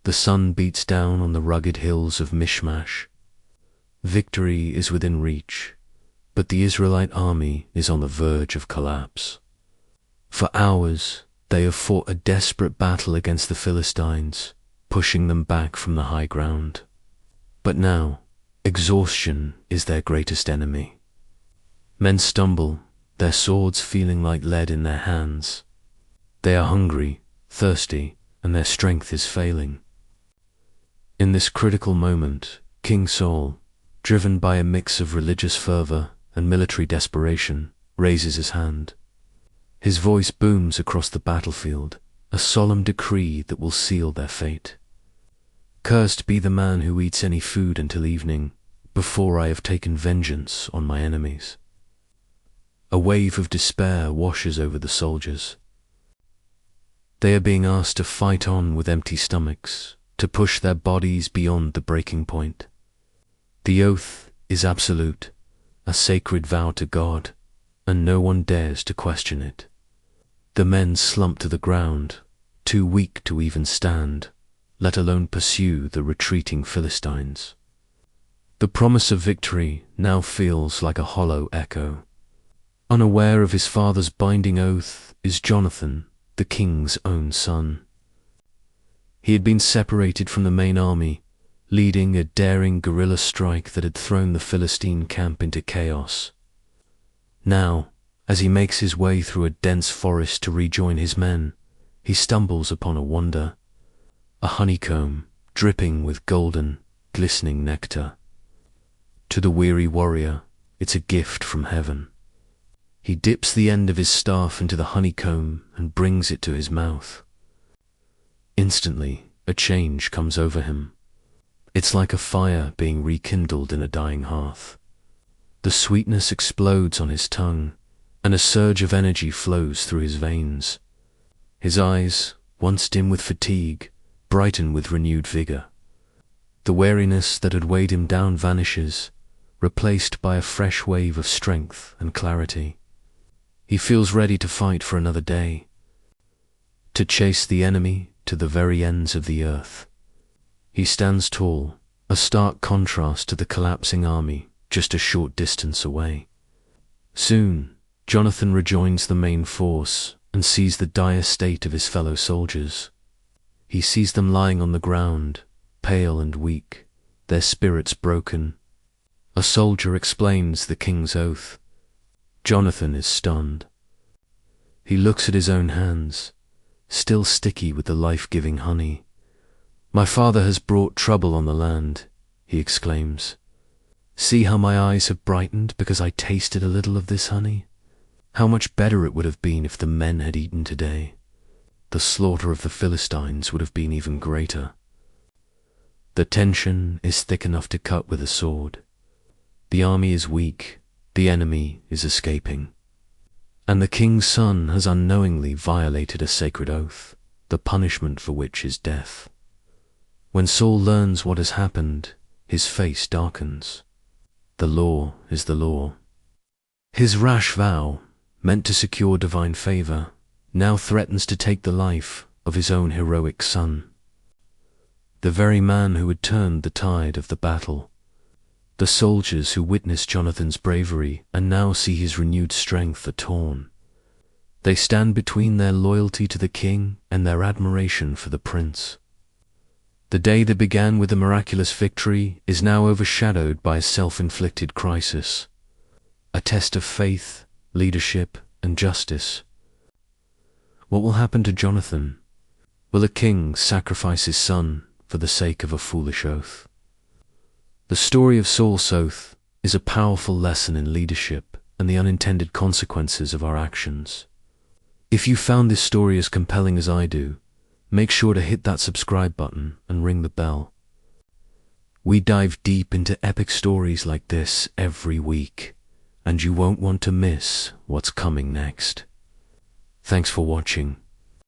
The sun beats down on the rugged hills of Mishmash. Victory is within reach, but the Israelite army is on the verge of collapse. For hours, they have fought a desperate battle against the Philistines, pushing them back from the high ground. But now, exhaustion is their greatest enemy. Men stumble, their swords feeling like lead in their hands. They are hungry, thirsty, and their strength is failing. In this critical moment, King Saul, driven by a mix of religious fervor and military desperation, raises his hand. His voice booms across the battlefield, a solemn decree that will seal their fate. Cursed be the man who eats any food until evening, before I have taken vengeance on my enemies. A wave of despair washes over the soldiers. They are being asked to fight on with empty stomachs, to push their bodies beyond the breaking point. The oath is absolute, a sacred vow to God, and no one dares to question it. The men slump to the ground, too weak to even stand, let alone pursue the retreating Philistines. The promise of victory now feels like a hollow echo. Unaware of his father's binding oath is Jonathan, the king's own son. He had been separated from the main army, leading a daring guerrilla strike that had thrown the Philistine camp into chaos. Now, as he makes his way through a dense forest to rejoin his men, he stumbles upon a wonder, a honeycomb dripping with golden, glistening nectar. To the weary warrior, it's a gift from heaven. He dips the end of his staff into the honeycomb and brings it to his mouth. Instantly, a change comes over him. It's like a fire being rekindled in a dying hearth. The sweetness explodes on his tongue, and a surge of energy flows through his veins. His eyes, once dim with fatigue, brighten with renewed vigor. The weariness that had weighed him down vanishes, replaced by a fresh wave of strength and clarity. He feels ready to fight for another day, to chase the enemy to the very ends of the earth. He stands tall, a stark contrast to the collapsing army just a short distance away. Soon, Jonathan rejoins the main force and sees the dire state of his fellow soldiers. He sees them lying on the ground, pale and weak, their spirits broken. A soldier explains the king's oath. Jonathan is stunned. He looks at his own hands, still sticky with the life-giving honey. "My father has brought trouble on the land," he exclaims. "See how my eyes have brightened because I tasted a little of this honey? How much better it would have been if the men had eaten today. The slaughter of the Philistines would have been even greater." The tension is thick enough to cut with a sword. The army is weak, the enemy is escaping. And the king's son has unknowingly violated a sacred oath, the punishment for which is death. When Saul learns what has happened, his face darkens. The law is the law. His rash vow, meant to secure divine favor, now threatens to take the life of his own heroic son. The very man who had turned the tide of the battle. The soldiers who witnessed Jonathan's bravery and now see his renewed strength are torn. They stand between their loyalty to the king and their admiration for the prince. The day that began with a miraculous victory is now overshadowed by a self-inflicted crisis, a test of faith, leadership, and justice. What will happen to Jonathan? Will a king sacrifice his son for the sake of a foolish oath? The story of Saul's oath is a powerful lesson in leadership and the unintended consequences of our actions. If you found this story as compelling as I do, make sure to hit that subscribe button and ring the bell. We dive deep into epic stories like this every week, and you won't want to miss what's coming next. Thanks for watching.